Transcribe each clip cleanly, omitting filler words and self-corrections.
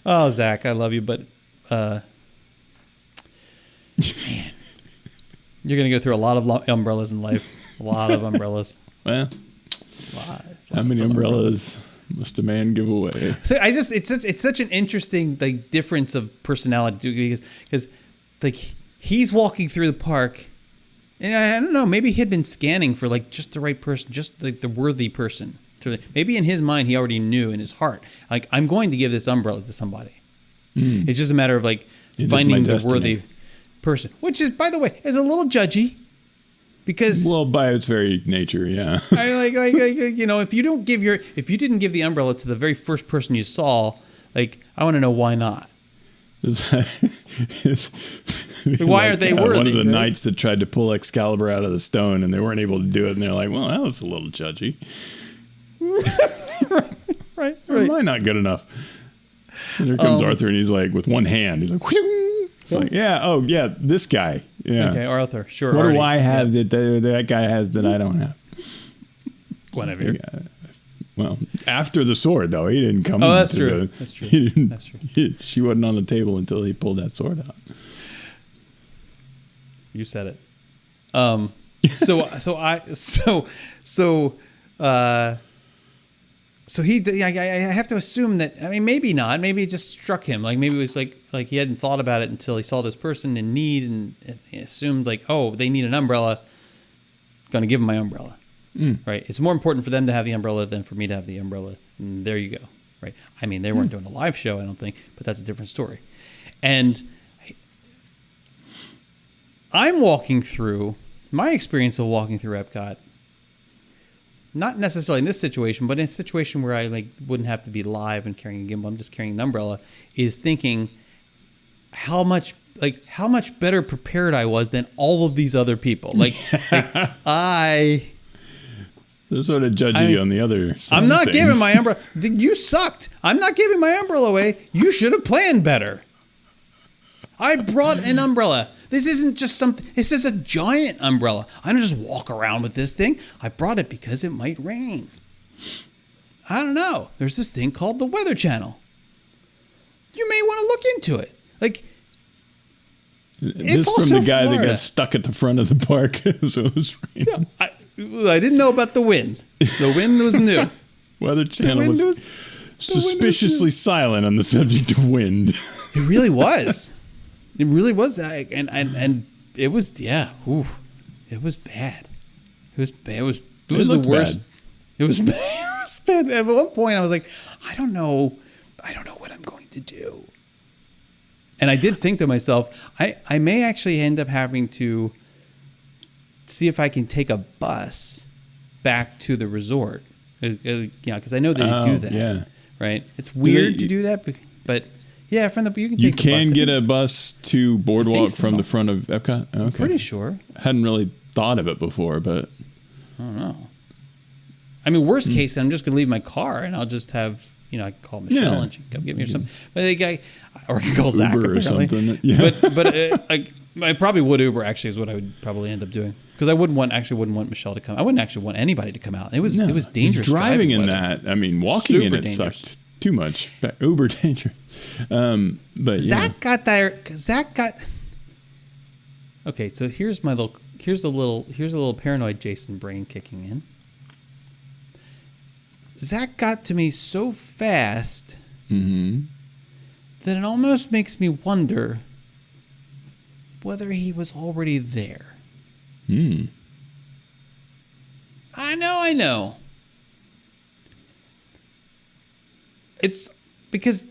Oh, Zach, I love you, but man, you're gonna go through a lot of umbrellas in life. A lot of umbrellas. Well, how many umbrellas must a man give away? So it's such an interesting like difference of personality because like he's walking through the park, and I don't know, maybe he'd been scanning for like just the right person, just like the worthy person. Maybe in his mind he already knew in his heart, like I'm going to give this umbrella to somebody. It's just a matter of like finding the worthy person, which is, by the way, is a little judgy. Because by its very nature, yeah. I like if you didn't give the umbrella to the very first person you saw, like I want to know why not. Why are they worthy? One of the knights that tried to pull Excalibur out of the stone and they weren't able to do it, and they're like, "Well, that was a little judgy." right. Am I not good enough? And here comes Arthur, and he's like, with one hand, he's like, it's like, yeah, this guy. Yeah. Okay, Arthur, sure. What do I have that guy has that I don't have? Guinevere. Well, after the sword, though, he didn't come. Oh, that's true. That's true. She wasn't on the table until he pulled that sword out. You said it. So I have to assume that, I mean, maybe not. Maybe it just struck him. Like maybe it was like he hadn't thought about it until he saw this person in need and assumed like, oh, they need an umbrella. Going to give them my umbrella. Right? It's more important for them to have the umbrella than for me to have the umbrella. And there you go. Right? I mean, they weren't doing a live show, I don't think, but that's a different story. And I'm walking through, my experience of walking through Epcot, not necessarily in this situation, but in a situation where I like wouldn't have to be live and carrying a gimbal, I'm just carrying an umbrella, is thinking how much better prepared I was than all of these other people. They're sort of judgy on the other side. I'm not giving my umbrella. You sucked. I'm not giving my umbrella away. You should have planned better. I brought an umbrella. This isn't just something. This is a giant umbrella. I don't just walk around with this thing. I brought it because it might rain. I don't know. There's this thing called the Weather Channel. You may want to look into it. Like, this from the guy that got stuck at the front of the park. So it was raining. Yeah, I didn't know about the wind. The wind was new. Weather Channel was suspiciously silent on the subject of wind. It really was. It really was, and it was, yeah. Ooh, it was bad. It was bad. It was the worst. Bad. It was bad. It was bad. At one point, I was like, I don't know what I'm going to do. And I did think to myself, I may actually end up having to see if I can take a bus back to the resort. Because I know they do that. Yeah. Right. It's weird to do that, but. Yeah, you can get a bus to Boardwalk from the front of Epcot? Okay. I'm pretty sure. Hadn't really thought of it before, but... I don't know. I mean, worst case, I'm just going to leave my car and I'll just have, I can call Michelle and she can come get me or something. But or I can call Zach or something. Yeah. But I probably would Uber, actually, is what I would probably end up doing. Because I wouldn't want Michelle to come. I wouldn't actually want anybody to come out. It was dangerous. Driving in that, I mean, walking in it sucked too much. Uber dangerous. But Zach got there. Zach got. Okay, so here's a little paranoid Jason brain kicking in. Zach got to me so fast that it almost makes me wonder whether he was already there. I know. It's because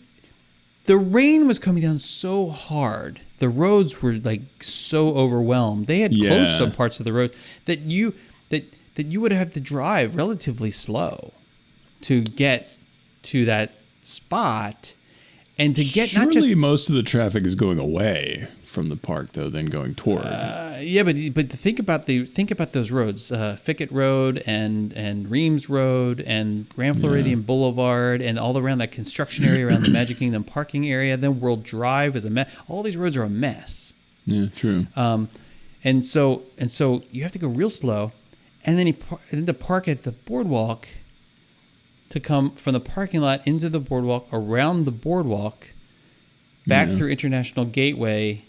the rain was coming down so hard. The roads were like so overwhelmed. They had closed some parts of the road that you would have to drive relatively slow to get to that spot. And to get surely not just most of the traffic is going away from the park though, than going toward. But think about those roads, Fickett Road and Reams Road and Grand Floridian Boulevard and all around that construction area around the Magic Kingdom parking area. Then World Drive is a mess. All these roads are a mess. Yeah, true. And so you have to go real slow, and then to park at the boardwalk. To come from the parking lot into the boardwalk, around the boardwalk, back through International Gateway,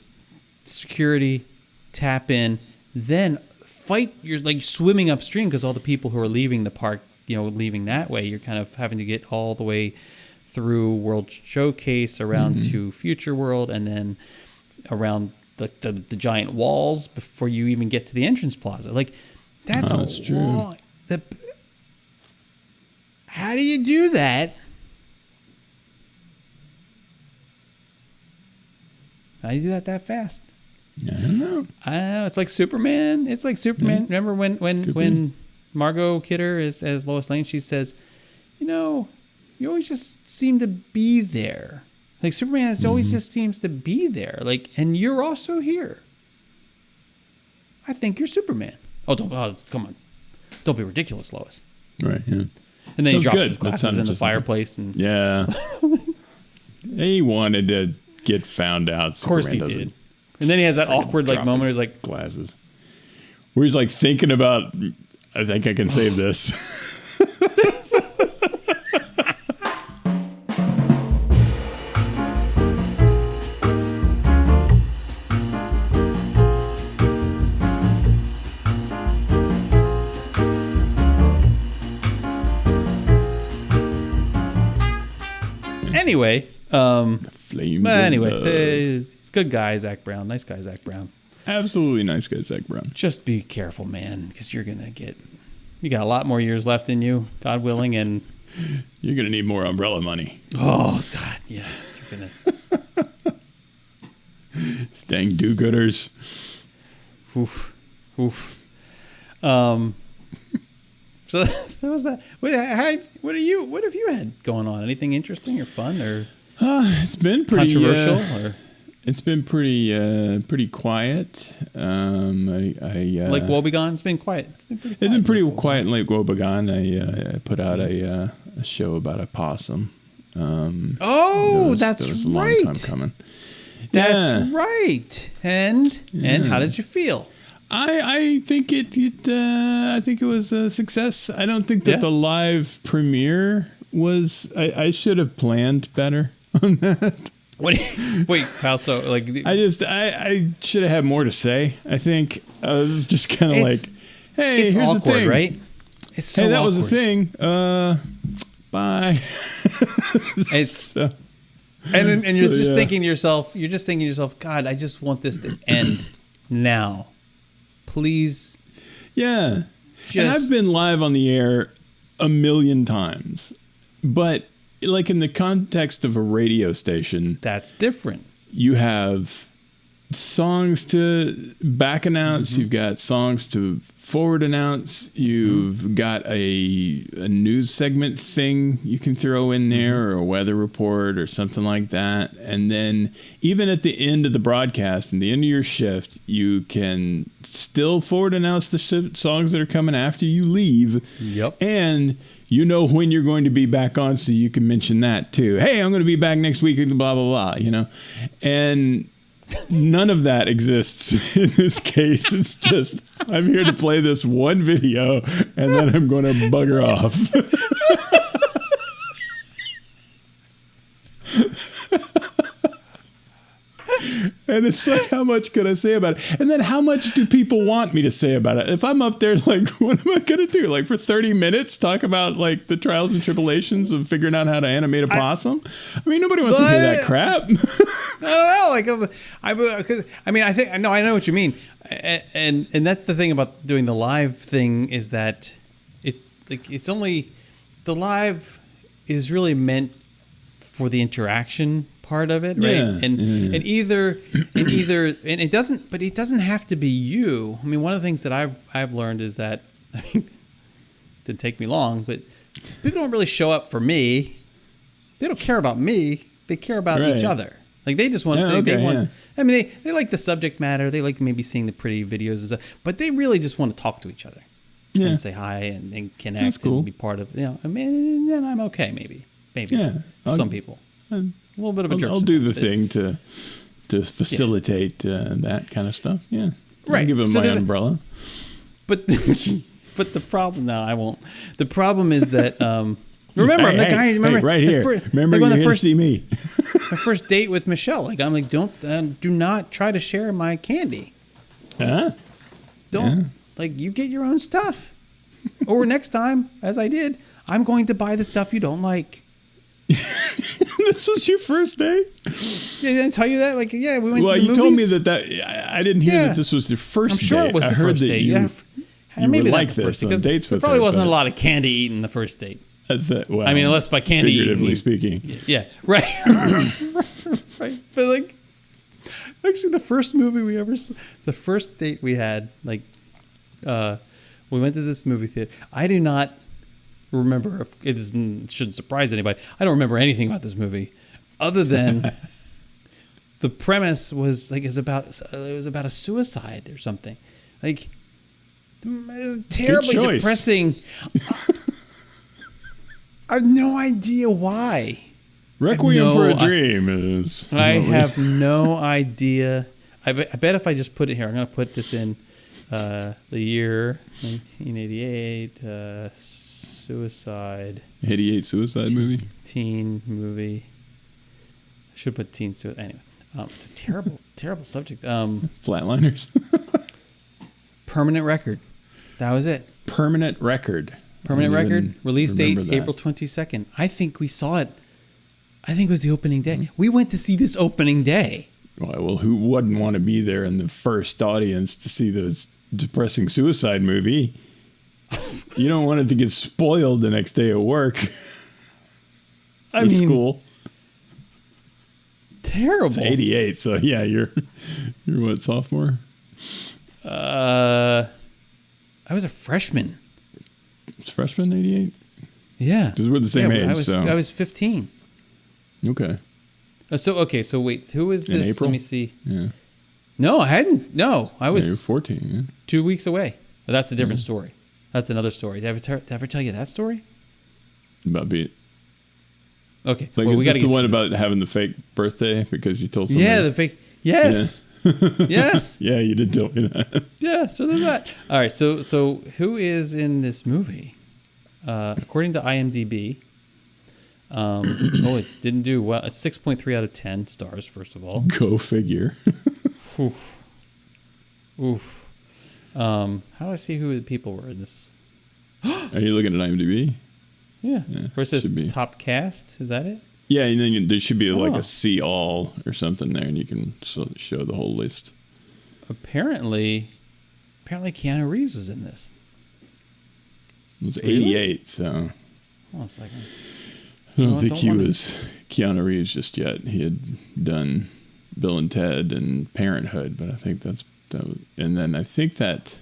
security, tap in, then fight. You're like swimming upstream because all the people who are leaving the park, leaving that way, you're kind of having to get all the way through World Showcase around to Future World, and then around the giant walls before you even get to the entrance plaza. Like that's long. How do you do that? How do you do that fast? I don't know. It's like Superman. It's like Superman. Yeah. Remember when Margot Kidder is as Lois Lane, she says, you always just seem to be there. Like Superman always just seems to be there. Like, and you're also here. I think you're Superman. Oh, come on. Don't be ridiculous, Lois. Right, yeah. And then he drops his glasses in the fireplace. And yeah. He wanted to get found out. Of course he did. And then he has that awkward moment where he's like glasses. Where he's like thinking about, I think I can save this. Anyway, it's good guy, Zach Brown. Nice guy, Zach Brown. Absolutely nice guy, Zach Brown. Just be careful, man, because you got a lot more years left in you, God willing, and you're gonna need more umbrella money. Oh, Scott, yeah, you're gonna. Dang do-gooders. Oof. So that was that. What have you had going on? Anything interesting or fun or? It's been pretty controversial. Or? It's been pretty quiet. Lake Wobegon. It's been quiet. It's been pretty quiet in Lake Wobegon. I put out a show about a possum. That's was a right. long time coming. That's right. And how did you feel? I think it was a success. I don't think that the live premiere was. I should have planned better on that. Wait, how so? Like I should have had more to say. I think I was just kind of like, hey, it's here's awkward, the thing, right? It's so that awkward. was the thing. Bye. And you're just thinking to yourself, God, I just want this to end now. Please. Yeah. And I've been live on the air a million times, but like in the context of a radio station, that's different. You have songs to back announce. You've got songs to forward announce. You've got a news segment thing you can throw in there, or a weather report or something like that. And then even at the end of the broadcast and the end of your shift, you can still forward announce the songs that are coming after you leave. Yep. And you know when you're going to be back on, so you can mention that too. Hey, I'm going to be back next week, blah, blah, blah, And none of that exists in this case. It's just, I'm here to play this one video, and then I'm going to bugger off. And it's like, how much could I say about it? And then how much do people want me to say about it? If I'm up there, like, what am I going to do? Like, for 30 minutes, talk about, like, the trials and tribulations of figuring out how to animate a possum? I mean, nobody wants to hear that crap. I don't know. I know what you mean. And that's the thing about doing the live thing is that it's only, the live is really meant for the interaction part of it, right? Yeah, and it doesn't have to be you. I mean, one of the things that I've learned is that, I mean, it didn't take me long, but people don't really show up for me. They don't care about me. They care about each other. Like they just want, they want. I mean, they like the subject matter. They like maybe seeing the pretty videos and stuff, but they really just want to talk to each other and say hi and connect. That's cool. And be part of. I mean, then I'm okay. Maybe. Some people. A little bit of a jerk. I'll do the thing to facilitate that kind of stuff. Yeah. Right. I'll give them my umbrella. But the problem, no, I won't. The problem is that, remember, I'm the guy, remember, right here. Remember, you're here to see me. my first date with Michelle. Like, I'm like, do not try to share my candy. Huh? Don't like you get your own stuff. Or next time, as I did, I'm going to buy the stuff you don't like. This was your first date? Yeah, did I tell you that? Like, yeah, we went to the movies. Well, you told me that I didn't hear that this was your first date. I'm sure it was the first date. You maybe were not like the first, this on dates with there probably her, wasn't but- a lot of candy eaten the first date. Well, I mean, unless by candy eating, figuratively speaking. Yeah, right. Right. But like, actually, the first movie we ever, the first date we had, like, we went to this movie theater. I do not remember. It shouldn't surprise anybody. I don't remember anything about this movie, other than the premise was like it was about a suicide or something. Like, it was terribly depressing. I have no idea why. Requiem for a Dream is. I have no idea. I bet if I just put it here, I'm going to put this in the year 1988 suicide. 88 suicide movie? Teen movie. I should put teen suicide. Anyway, it's a terrible, terrible subject. Flatliners. Permanent Record. That was it. Permanent Record. Permanent Record. Release date that. April 22nd. I think we saw it. I think it was the opening day. We went to see this opening day. Well, who wouldn't want to be there in the first audience to see this depressing suicide movie? You don't want it to get spoiled the next day at work. I mean, school. Terrible. It's 88, so yeah, you're what, sophomore? I was a freshman. It's freshman 88? Yeah. Because we're the same age. I was 15. Okay. So wait, who is this? In April? Let me see. Yeah. No, I hadn't. No, I was you're 14. Yeah. 2 weeks away. Well, that's a different story. That's another story. Did I ever tell you that story? About being. Okay. Like, well, is we this the one about having the fake birthday because you told somebody? Yeah, the fake. Yes. Yeah. Yes. Yeah, you did tell me that. Yeah. So there's that. All right. So who is in this movie? According to IMDb. It didn't do well. It's 6.3 out of 10 stars. First of all. Go figure. Oof. Oof. How do I see who the people were in this? Are you looking at IMDb? Yeah. Where it says should be. top cast. Is that it? Yeah, and then there should be like Oh. a see all or something there, and you can show the whole list. Apparently Keanu Reeves was in this. It was Really? 88, so Hold on a second. I don't Well, think don't he wanna- was Keanu Reeves just yet. He had done Bill and Ted and Parenthood, but I think that was, and then I think that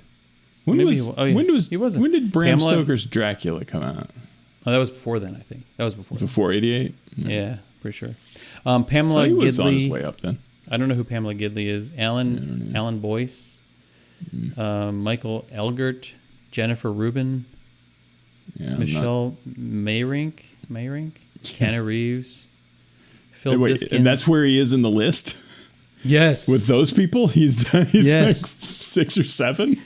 when Maybe was he wa- oh, yeah. He wasn't. when did Bram Pamela- Stoker's Dracula come out? Oh, that was before then, I think. That was before. Before 88? Yeah, pretty sure. So Pamela he was on his Gidley. way up then. I don't know who Pamela Gidley is. Alan Boyce, Michael Elgert, Jennifer Rubin, Yeah, Michelle Mayrink, Keanu Reeves, Phil Wait, Diskin. and that's where he is in the list? yes. With those people? He's Yes. like 6 or 7?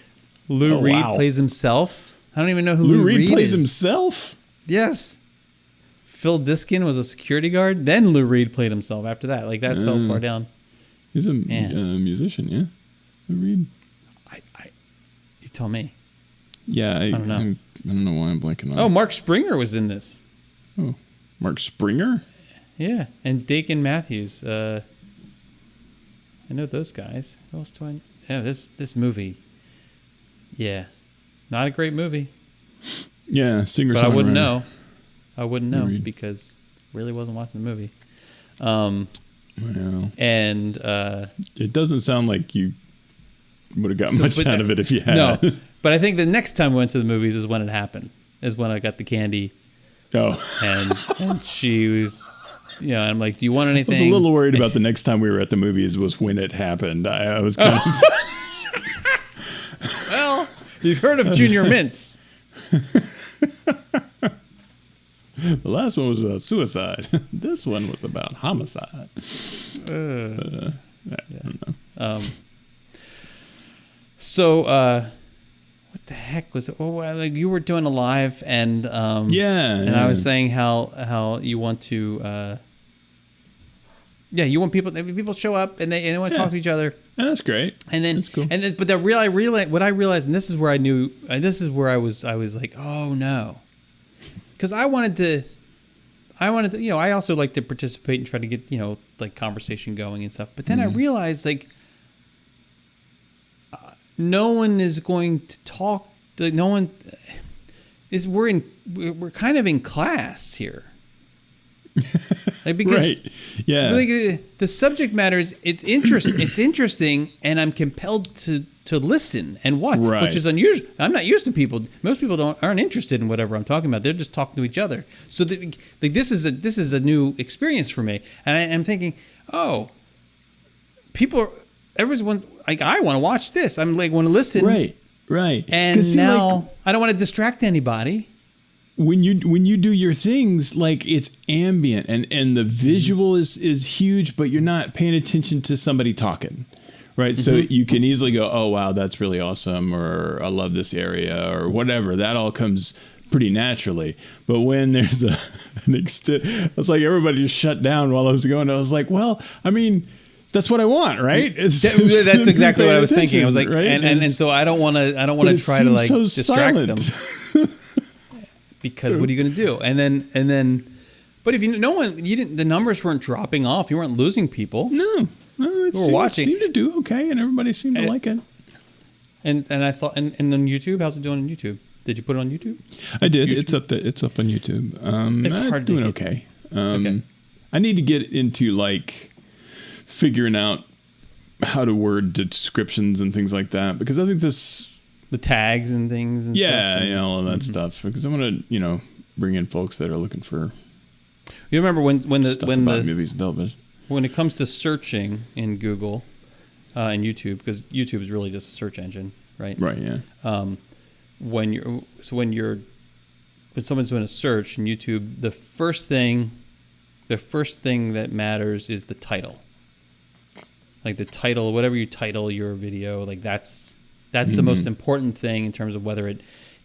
Lou Oh, Reed wow. plays himself. I don't even know who Lou Reed Reed plays is. himself? Yes. Phil Diskin was a security guard. Then Lou Reed played himself after that. Like, that's so far down. He's a Man. musician, yeah? Lou Reed? You tell me. Yeah, I don't know. I don't know why I'm blanking on Oh, it. Mark Springer was in this. Oh, Mark Springer? Yeah, and Dakin Matthews. I know those guys. Who else do I? Yeah, this movie. Yeah, not a great movie. Yeah, singer. But I wouldn't know. I wouldn't know Reed. because really wasn't watching the movie. Well, And it doesn't sound like you would have got So, much but- out of it if you had. no, but I think the next time we went to the movies is when it happened. Is when I got the candy Oh, and she was, I'm like, do you want I anything? was a little worried And about the next time we were at the movies was when it happened. I was kind of. Well, you've heard of Junior Mints. The last one was about suicide. This one was about homicide. I don't know. So, what the heck was it? Well, like you were doing a live, and Yeah, and I was saying how you want to Yeah, you want people show up and they want to talk to each other. Yeah, that's great. And then that's cool. But I realized what I realized, and this is where I knew. This is where I was like, oh no, because I wanted to. I also like to participate and try to get like conversation going and stuff. But then I realized like no one is going to talk. No one is. We're kind of in class here. Like because, right. Yeah. Like, the subject matter is it's interesting, and I'm compelled to listen and watch, which is unusual. I'm not used to people. Most people aren't interested in whatever I'm talking about. They're just talking to each other. So this is a new experience for me, and I'm thinking, oh, everyone like I want to watch this. I'm like want to listen. Right. And now I don't want to distract anybody. When you do your things, like it's ambient and the visual is huge, but you're not paying attention to somebody talking, right? So you can easily go, oh wow, that's really awesome, or I love this area, or whatever. That all comes pretty naturally. But when there's an extent, it's like everybody just shut down while I was going. I was like, well, I mean, that's what I want, right? That's exactly what I was thinking. I was like, right? and so I don't want to try to like so distract silent. them. Because what are you going to do? And then, but if the numbers weren't dropping off. You weren't losing people. No, it seemed to do okay, and everybody seemed to like it. And I thought, and on YouTube, how's it doing on YouTube? Did you put it on YouTube? I did. It's up on YouTube. It's doing okay. Okay. I need to get into like figuring out how to word descriptions and things like that, because I think the tags and things and stuff. Yeah, all of that stuff. Because I want to, bring in folks that are looking for. You remember when movies and television. When it comes to searching in Google and YouTube, because YouTube is really just a search engine, right? Right. Yeah. When someone's doing a search in YouTube, the first thing that matters is the title. Like the title, whatever you title your video, like that's the most important thing in terms of whether it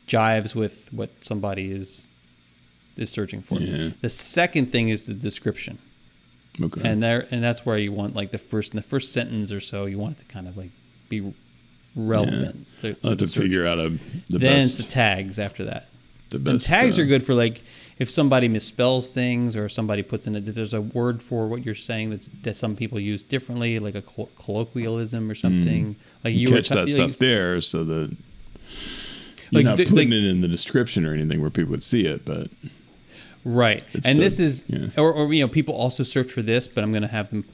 jives with what somebody is searching for. Yeah. The second thing is the description. Okay. And that's where you want like in the first sentence or so, you want it to kind of like be relevant. Yeah. I'll have to figure out then best. it's the tags after that. The best, and tags are good for like if somebody misspells things or somebody puts if there's a word for what you're saying that some people use differently, like a colloquialism or something. Like you catch that stuff there, so that you're not putting it in the description or anything where people would see it, but right. And this is, or people also search for this, but I'm going to have them.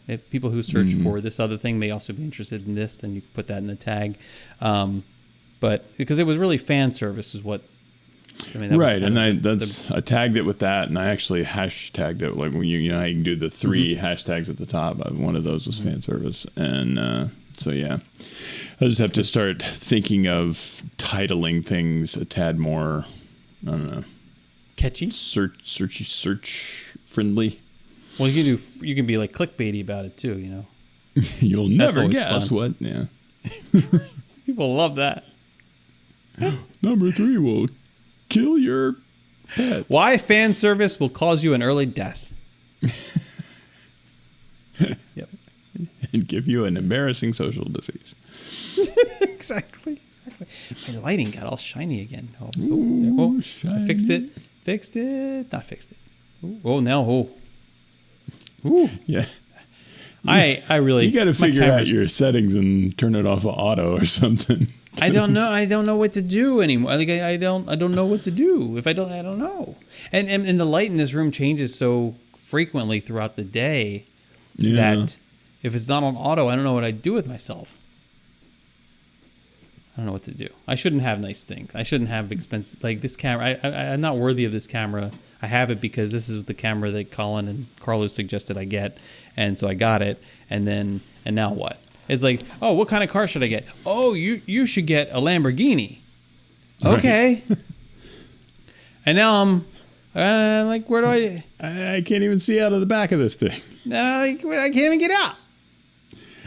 If people who search for this other thing may also be interested in this, then you can put that in the tag. But because it was really fan service, is what. Right, and I tagged it with that, and I actually hashtagged it. Like when you can do the 3 hashtags at the top. One of those was fan service, and so yeah, I just have to start thinking of titling things a tad more. I don't know, catchy, search friendly. Well, you can be like clickbaity about it too. You'll never guess what. Yeah, people love that. Number 3 will kill your pets. Why fan service will cause you an early death. Yep. And give you an embarrassing social disease. Exactly. My lighting got all shiny again. Shiny. I fixed it. Not fixed it. Oh, now. Ooh. Yeah. I really. You got to figure out your settings and turn it off of auto or something. I don't know. I don't know what to do anymore. Like I don't know what to do. I don't know. And the light in this room changes so frequently throughout the day that if it's not on auto, I don't know what I'd do with myself. I don't know what to do. I shouldn't have nice things. I shouldn't have expensive like this camera. I'm not worthy of this camera. I have it because this is the camera that Colin and Carlos suggested I get, and so I got it. And now what? It's like, oh, what kind of car should I get? Oh, you should get a Lamborghini. Okay. Right. And now I'm like, where do I can't even see out of the back of this thing. I can't even get out.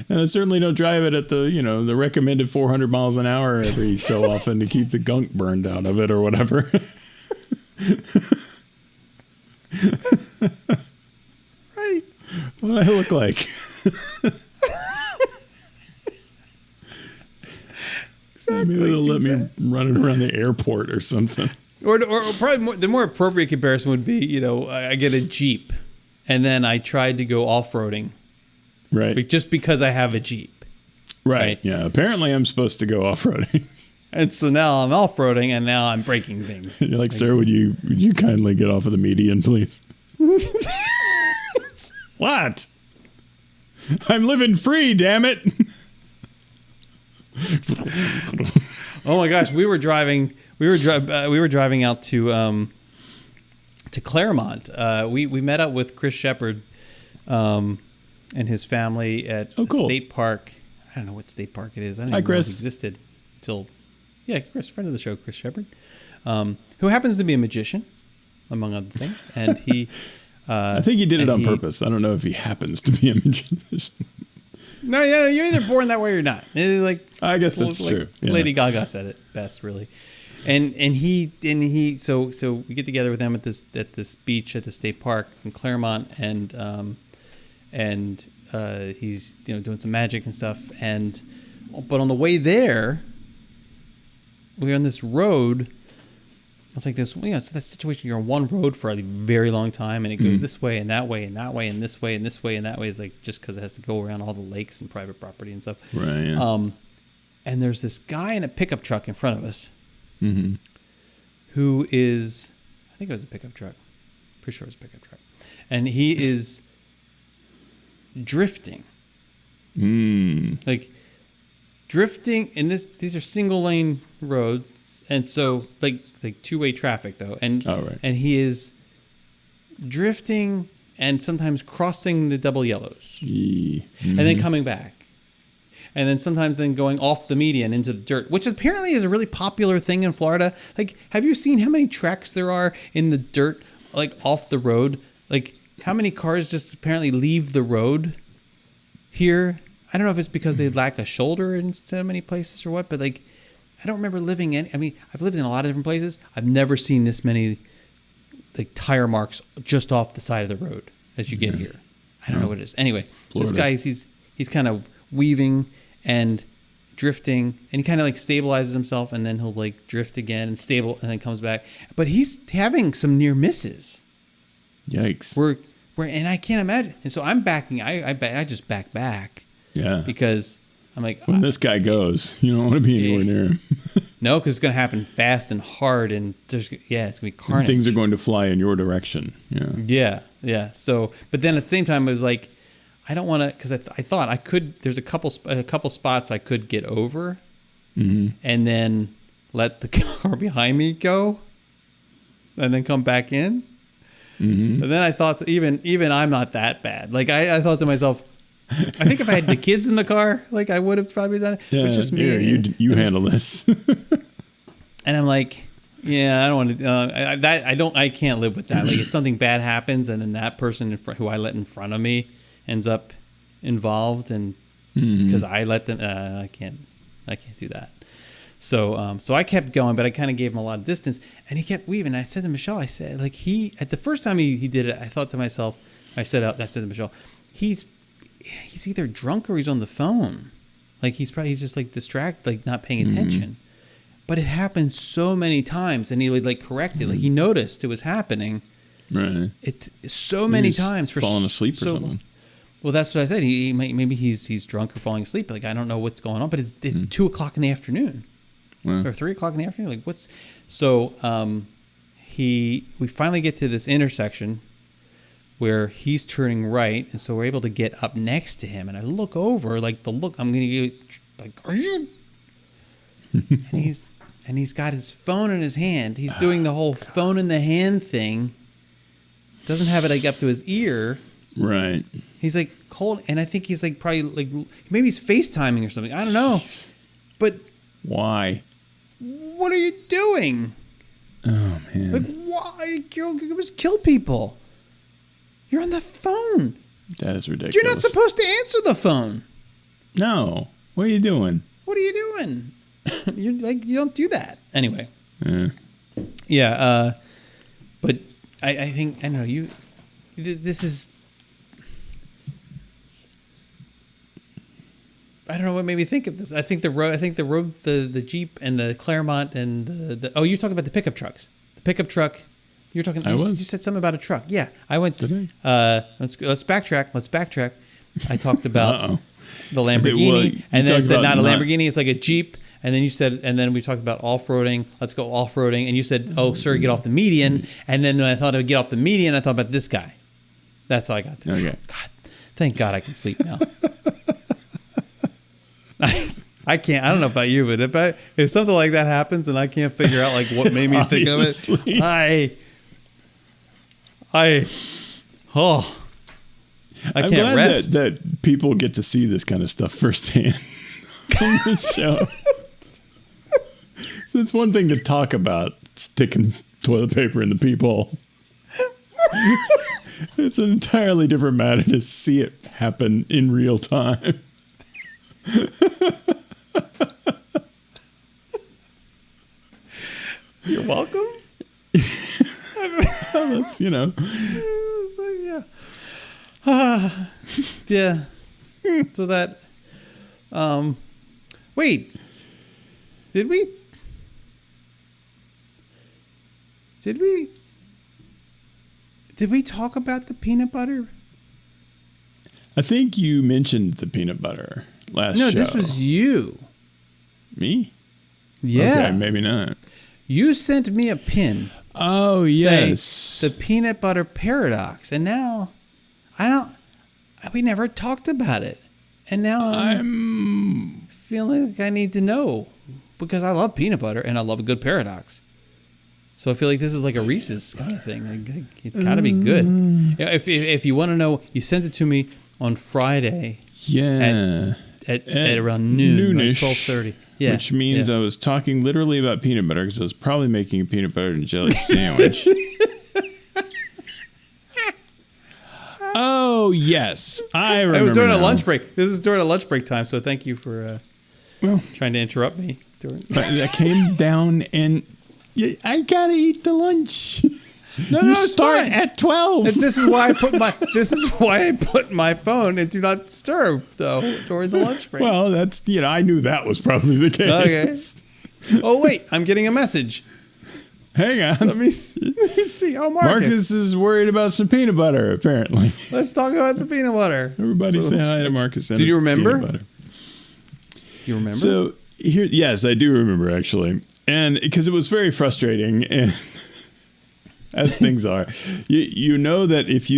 And I certainly don't drive it at the recommended 400 miles an hour every so often to keep the gunk burned out of it or whatever. Right. What do I look like? Exactly. Maybe they'll let me run it around the airport or something. Or probably the more appropriate comparison would be, I get a Jeep, and then I tried to go off-roading, Right. just because I have a Jeep. Right. Yeah. Apparently, I'm supposed to go off-roading. And so now I'm off-roading, and now I'm breaking things. You're like, sir, would you kindly get off of the median, please? What? I'm living free, damn it. Oh my gosh, we were driving out to Claremont. We met up with Chris Shepard and his family at a state park. I don't know what state park it is. I didn't even know it existed till Chris, friend of the show, Chris Shepard, who happens to be a magician, among other things, and he. I think he did it on purpose. I don't know if he happens to be a magician. No, you're either born that way or not. Like, I guess that's true. Yeah. Lady Gaga said it best, really. And he so we get together with them at this beach at the state park in Claremont, and he's doing some magic and stuff. But on the way there, we're on this road. It's like this, so that situation, you're on one road for a very long time, and it goes this way and that way and that way and this way and this way and that way. It's like just because it has to go around all the lakes and private property and stuff. Right. Yeah. And there's this guy in a pickup truck in front of us, who is, I think it was a pickup truck. Pretty sure it was a pickup truck, and he is drifting. Like drifting, and these are single lane roads. And so, like two-way traffic, though. And and he is drifting and sometimes crossing the double yellows. And then coming back. And then sometimes going off the median into the dirt, which apparently is a really popular thing in Florida. Like, have you seen how many tracks there are in the dirt, like, off the road? Like, how many cars just apparently leave the road here? I don't know if it's because they lack a shoulder in so many places or what, but, like, I don't remember living in. I mean, I've lived in a lot of different places. I've never seen this many like tire marks just off the side of the road as you get here. I don't know what it is. Anyway, Florida. This guy he's kind of weaving and drifting, and he kind of like stabilizes himself, and then he'll like drift again and and then comes back. But he's having some near misses. Yikes! And I can't imagine. And so I'm backing. I just back. Yeah. Because I'm like, when this guy goes, you don't want to be anywhere near him. No, because it's going to happen fast and hard, and it's going to be carnage. And things are going to fly in your direction. Yeah. So, but then at the same time, I was like, I don't want to, because I thought I could. There's a couple spots I could get over, and then let the car behind me go, and then come back in. But then I thought, even I'm not that bad. Like I thought to myself, I think if I had the kids in the car, like I would have probably done it. Yeah, it's just me. Yeah, you handle this. And I'm like, yeah, I don't want to. I can't live with that. Like if something bad happens, and then that person who I let in front of me ends up involved, and because I let them, I can't do that. So I kept going, but I kind of gave him a lot of distance, and he kept weaving. I said to Michelle, I said, like at the first time he did it, I thought to myself, I said to Michelle, he's either drunk or he's on the phone. Like he's just like distracted, like not paying attention. But it happened so many times, and he would like correct it. Like he noticed it was happening. Right. It so many times for falling asleep or something. Well, that's what I said. Maybe he's drunk or falling asleep. Like I don't know what's going on, but it's 2:00 in the afternoon, or 3:00 in the afternoon. Like what's so? We finally get to this intersection where he's turning right, and so we're able to get up next to him. And I look over, like I'm gonna get like, are you? and he's got his phone in his hand. He's doing the whole phone in the hand thing. Doesn't have it like up to his ear. Right. He's like cold, and I think he's like probably like maybe he's FaceTiming or something. I don't know. But why? What are you doing? Oh man! Like why? You just kill people. You're on the phone. That is ridiculous. You're not supposed to answer the phone. No. What are you doing? What are you doing? You're like, you don't do that. Anyway. Yeah. But I think, I don't know, this is I don't know what made me think of this. I think the Jeep and the Claremont and the you're talking about the pickup trucks. The pickup truck. You're talking. You said something about a truck. Yeah, I went. Let's backtrack. I talked about the Lamborghini, and then said not a Lamborghini. It's like a Jeep. And then you said, and then we talked about off-roading. Let's go off-roading. And you said, "Oh, sir, get off the median." And then when I thought I would get off the median, I thought about this guy. That's all I got there. Okay. God, thank God I can sleep now. I can't. I don't know about you, but if something like that happens and I can't figure out like what made me think of it, I I'm can't glad rest. that people get to see this kind of stuff firsthand on this show. So it's one thing to talk about sticking toilet paper in the peephole. It's an entirely different matter to see it happen in real time. You're welcome. That's, yeah. So that, wait, did we talk about the peanut butter? I think you mentioned the peanut butter last show. No, this was you. Me? Yeah. Okay, maybe not. You sent me a pin. Oh, yes. The peanut butter paradox. And now we never talked about it. And now I'm feeling like I need to know because I love peanut butter and I love a good paradox. So I feel like this is like a Reese's kind of thing. Like, it's got to be good. If you want to know, you sent it to me on Friday. Yeah. At around noon, noonish, like 12:30. Yeah. Which means I was talking literally about peanut butter because I was probably making a peanut butter and jelly sandwich. Oh, yes. I remember. It was during now. a lunch break. This is during a lunch break time, so thank you for trying to interrupt me. That came down and I got to eat the lunch. No, you it's start fine. at 12. And this is why I put my phone in do not disturb though during the lunch break. Well, that's I knew that was probably the case. Okay. Oh wait, I'm getting a message. Hang on. Let me see. Oh, Marcus is worried about some peanut butter, apparently. Let's talk about the peanut butter. Everybody say hi to Marcus. Do you remember? Do you remember? So here, yes, I do remember actually, and because it was very frustrating and. As things are, you know that if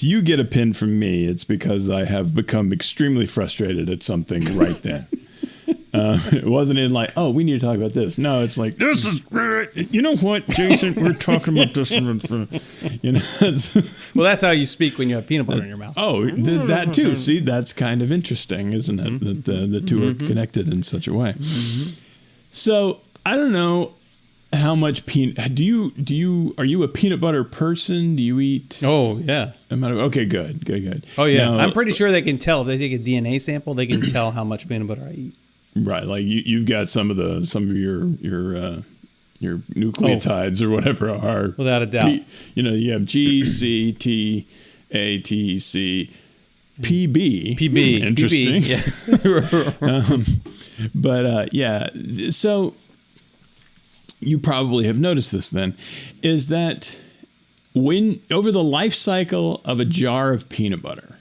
you get a pin from me, it's because I have become extremely frustrated at something right then. It wasn't in like, oh, we need to talk about this. No, it's like, this is, you know what, Jason, we're talking about this. Well, that's how you speak when you have peanut butter in your mouth. Oh, that too. See, that's kind of interesting, isn't it? That the two are connected in such a way. Mm-hmm. So I don't know. How much peanut are you a peanut butter person? Do you eat? Oh yeah. Okay, good. Oh yeah. Now, I'm pretty sure they can tell if they take a DNA sample. They can tell how much peanut butter I eat. Right, like you've got some of your nucleotides or whatever are without a doubt. You have G, C, T, A, T, C, PB. PB. Interesting. PB, yes. But so. You probably have noticed this then, is that when over the life cycle of a jar of peanut butter,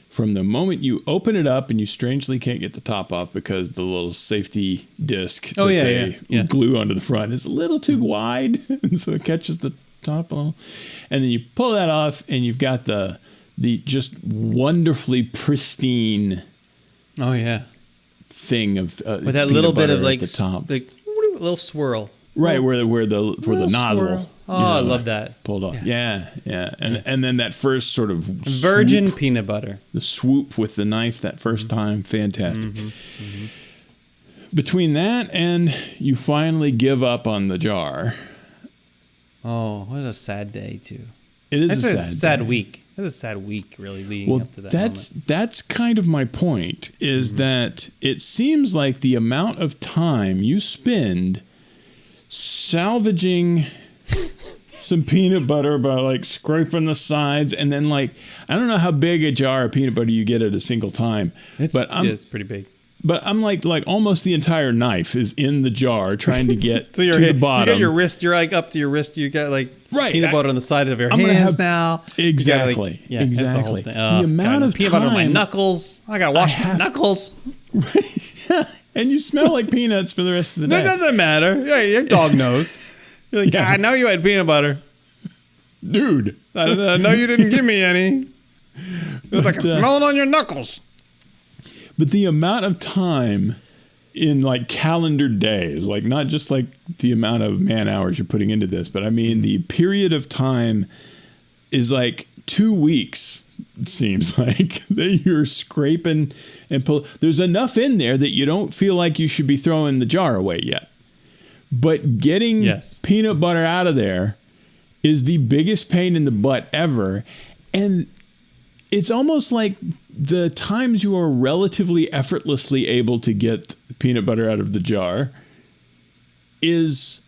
from the moment you open it up and you strangely can't get the top off because the little safety disc they glue onto the front is a little too wide, and so it catches the top off, and then you pull that off and you've got the just wonderfully pristine thing of with that little bit of like the top. Like a little swirl. Right, where the nozzle. Swirl. Oh, I love that. Pulled off. Yeah. And then that first sort of virgin peanut butter. The swoop with the knife that first time, fantastic. Between that and you finally give up on the jar. Oh, what a sad day too. It is a sad week. That's a sad week, really, leading up to that. That's kind of my point, is that it seems like the amount of time you spend salvaging some peanut butter by like scraping the sides, and then like I don't know how big a jar of peanut butter you get at a single time, but it's pretty big. But I'm like almost the entire knife is in the jar trying to get to the bottom. You got your wrist. You're like up to your wrist. You got like peanut butter on the side of your hands now. Exactly. Exactly. The amount of peanut butter on my knuckles. I gotta wash my knuckles. And you smell like peanuts for the rest of the day. That doesn't matter. Yeah, your dog knows. You're like, I know you had peanut butter, dude. I know you didn't give me any. It was like I smell it on your knuckles. But the amount of time in like calendar days, like not just like the amount of man hours you're putting into this, but I mean the period of time is like 2 weeks, it seems like, that you're scraping and pull. There's enough in there that you don't feel like you should be throwing the jar away yet. But getting peanut butter out of there is the biggest pain in the butt ever. And it's almost like the times you are relatively effortlessly able to get peanut butter out of the jar is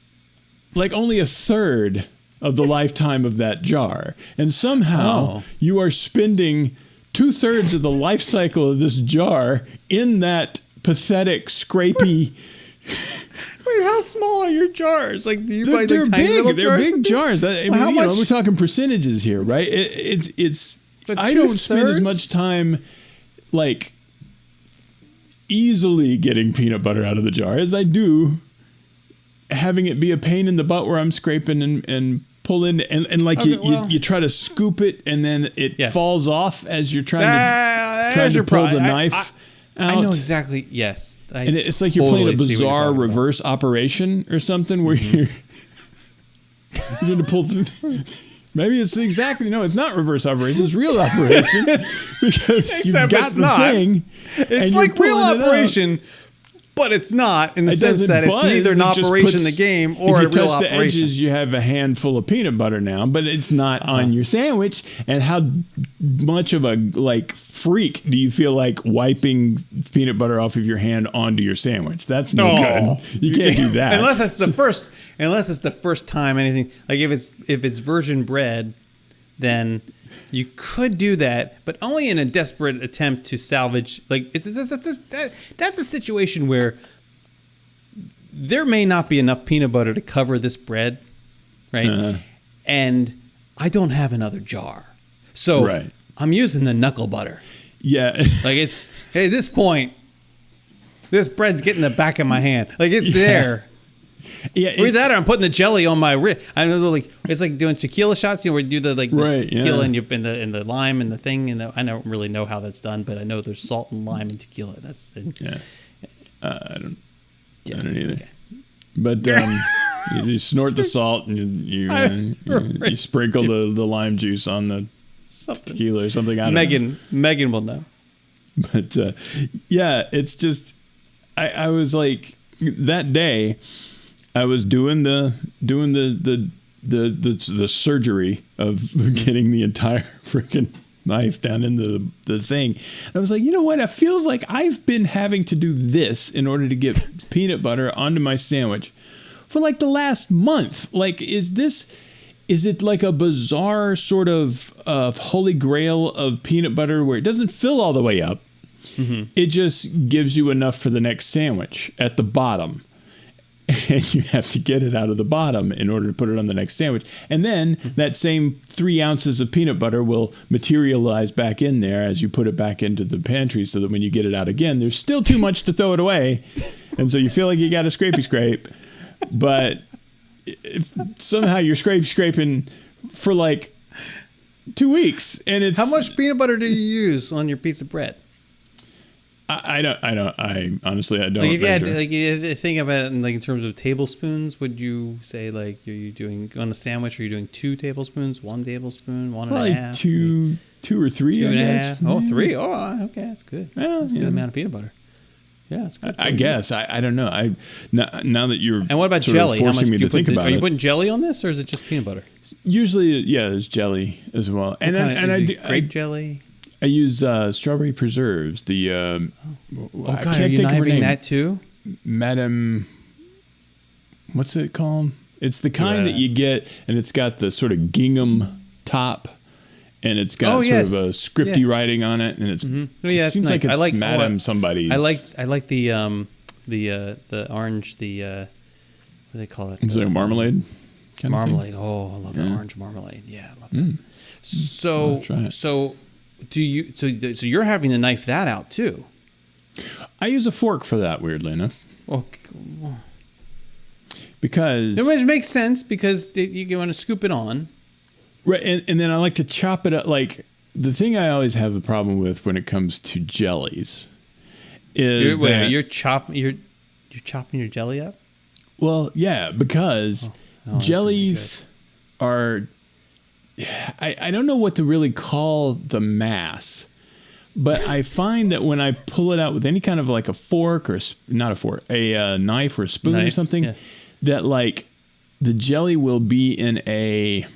like only a third of the lifetime of that jar. And somehow you are spending 2/3 of the life cycle of this jar in that pathetic, scrapey. Wait, how small are your jars? Like, do you buy they're like tiny big. little They're jars? big jars. I mean, how much? We're talking percentages here, right? It's. I don't spend as much time like easily getting peanut butter out of the jar as I do having it be a pain in the butt where I'm scraping and pulling and like you try to scoop it and then it falls off as you're trying to pull the knife out. I know exactly. Yes, and it's like you're playing a bizarre reverse operation or something where you're going to pull through. Maybe it's it's not reverse operation, it's real operation because you've got the thing. It's like real operation, but it's not in the sense that it's neither an operation in the game or a real operation. If you touch the edges, you have a handful of peanut butter now, but it's not on your sandwich. And how much of a like freak do you feel like wiping peanut butter off of your hand onto your sandwich? That's no good. You can't do that unless it's the first. Unless it's the first time anything like if it's virgin bread, then you could do that, but only in a desperate attempt to salvage. Like that's a situation where there may not be enough peanut butter to cover this bread, right? And I don't have another jar, so I'm using the knuckle butter. Yeah, like it's at this point, this bread's getting the back of my hand. Like it's there. Yeah, or that, or I'm putting the jelly on my wrist. I know, like it's like doing tequila shots. You know, where you do the tequila and you in the lime and the thing. And I don't really know how that's done, but I know there's salt and lime and tequila. That's I don't either. Okay. But you snort the salt and you sprinkle the lime juice on the tequila or something. I don't know. Megan will know. But it's just I was like that day. I was doing the surgery of getting the entire freaking knife down into the thing. And I was like, you know what? It feels like I've been having to do this in order to get peanut butter onto my sandwich for like the last month. Like, is it like a bizarre sort of holy grail of peanut butter where it doesn't fill all the way up? Mm-hmm. It just gives you enough for the next sandwich at the bottom. And you have to get it out of the bottom in order to put it on the next sandwich. And then that same 3 ounces of peanut butter will materialize back in there as you put it back into the pantry so that when you get it out again, there's still too much to throw it away. And so you feel like you got to scrape. But if somehow you're scraping for like 2 weeks. And it's... How much peanut butter do you use on your piece of bread? I honestly don't. Like if you had, like, you think of it in terms of tablespoons, would you say like are you doing on a sandwich? Are you doing 2 tablespoons, 1 tablespoon, 1.5? Two or 3. 2.5. Oh, 3. Oh, okay, that's good. Yeah, that's a good amount of peanut butter. Yeah, it's good. I guess I don't know. Now that you're and what about jelly? How much me to think about it? Are you putting jelly on this, or is it just peanut butter? Usually, there's jelly as well. Grape jelly. I use strawberry preserves. The I can't think of her name. That too, Madame. What's it called? It's the kind that you get, and it's got the sort of gingham top, and it's got sort of a scripty writing on it, and it seems like it's Madame somebody's. I like the orange, what do they call it? Is it a marmalade? Marmalade. Oh, I love the orange marmalade. Yeah, I love that. So you're having to knife that out too. I use a fork for that, weirdly enough. Well, because which makes sense because you want to scoop it on. Right, and then I like to chop it up. Like, the thing I always have a problem with when it comes to jellies is you're chopping your jelly up? Well, yeah, because jellies are... I don't know what to really call the mass, but I find that when I pull it out with any kind of like a fork or not a fork, a knife or a spoon or something, that like the jelly will be in a,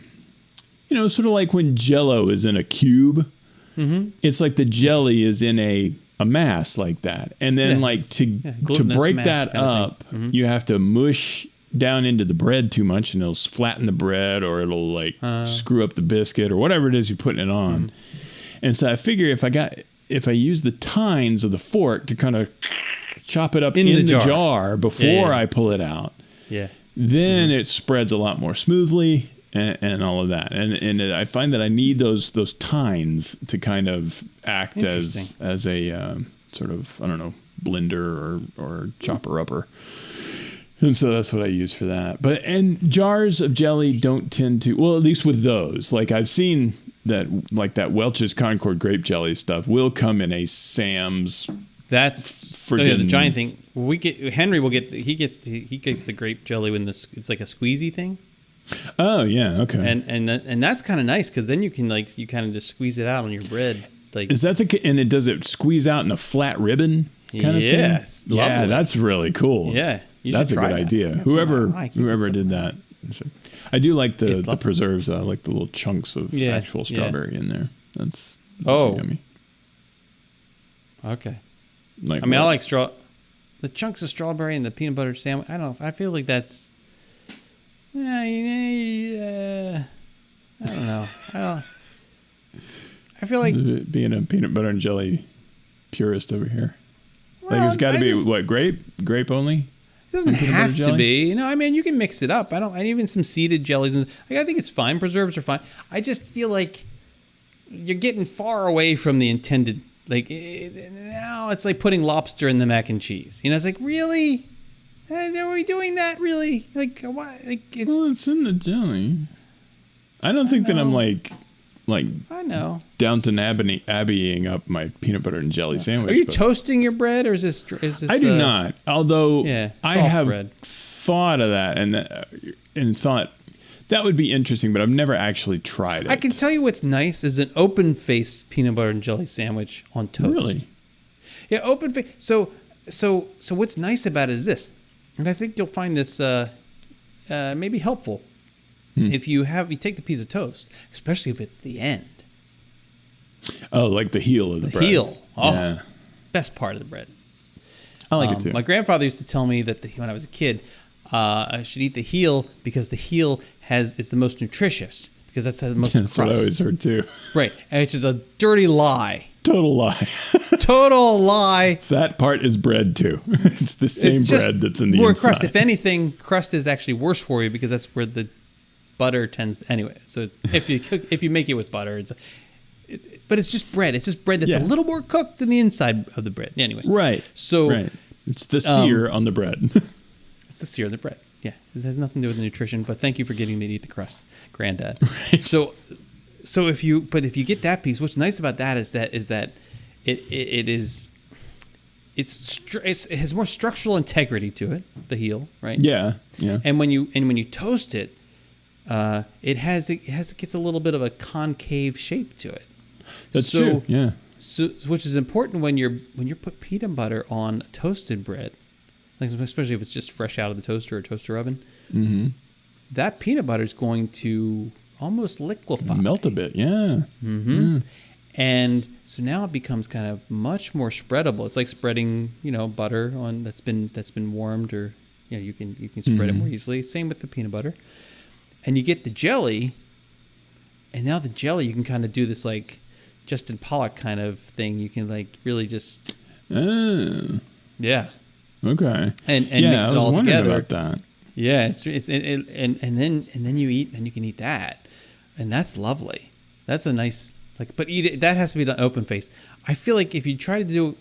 sort of like when Jell-O is in a cube. Mm-hmm. It's like the jelly is in a mass like that, and then to break that up, you have to mush down into the bread too much, and it'll flatten the bread, or it'll like screw up the biscuit, or whatever it is you're putting it on. And so I figure if I use the tines of the fork to kind of chop it up in the jar before I pull it out, then it spreads a lot more smoothly and all of that. And I find that I need those tines to kind of act as a sort of, I don't know, blender or chopper upper. And so that's what I use for that. And jars of jelly don't tend to, well, at least with those, like I've seen that, like that Welch's Concord grape jelly stuff will come in a Sam's. That's the giant thing. Henry gets the grape jelly when it's like a squeezy thing. Oh yeah, okay. And that's kind of nice because then you can you kind of just squeeze it out on your bread. Like, is that does it squeeze out in a flat ribbon kind of thing? Yeah, that's really cool. Yeah. That's a good idea. Whoever did that. I do like the preserves. I like the little chunks of actual strawberry in there. That's yummy. Okay. I like the chunks of strawberry and the peanut butter sandwich. I don't know. I feel like that's. I don't know. I feel like being a peanut butter and jelly purist over here. Well, it's got to be grape only. It doesn't have to be. You can mix it up. And even some seeded jellies. I think it's fine. Preserves are fine. I just feel like you're getting far away from the intended. Now it's like putting lobster in the mac and cheese. It's like, really? Are we doing that? Really? Why? It's in the jelly. I don't think that I'm like I know Downton Abbeying up my peanut butter and jelly sandwich. Are you toasting your bread, or is this? I do not. Although I have bread. Thought of that and thought that would be interesting, but I've never actually tried it. I can tell you what's nice is an open-faced peanut butter and jelly sandwich on toast. Really? Yeah, open face. So what's nice about it is this, and I think you'll find this maybe helpful. If you take the piece of toast, especially if it's the end. Oh, like the heel of the bread. The heel. Oh, best part of the bread. I like it too. My grandfather used to tell me that when I was a kid, I should eat the heel because the heel is the most nutritious because that's the most crust. That's what I always heard too. Right, which is a dirty lie. Total lie. Total lie. That part is bread too. It's the same bread that's in the inside. Crust. If anything, crust is actually worse for you because that's where the butter tends to, anyway. So if you make it with butter, but it's just bread. It's just bread that's a little more cooked than the inside of the bread. Anyway. Right. So it's the sear on the bread. It's the sear on the bread. Yeah. It has nothing to do with the nutrition, but thank you for getting me to eat the crust, Granddad. Right. So if you get that piece, what's nice about that is that it has more structural integrity to it, the heel, right? Yeah. Yeah. And when you toast it, it gets a little bit of a concave shape to it. That's true. Yeah. So, which is important when you put peanut butter on toasted bread, especially if it's just fresh out of the toaster or toaster oven. Mm-hmm. That peanut butter is going to almost liquefy, melt a bit. Yeah. Mm-hmm. Yeah. And so now it becomes kind of much more spreadable. It's like spreading, butter on that's been warmed or you can spread it more easily. Same with the peanut butter, and you get the jelly, and now the jelly you can kind of do this like Justin Pollock kind of thing. You can like really just yeah. Okay. And mix it all together. About that. Yeah, and then you eat, and you can eat that, and that's lovely. That's a nice but eat it. That has to be done open face. I feel like if you try to do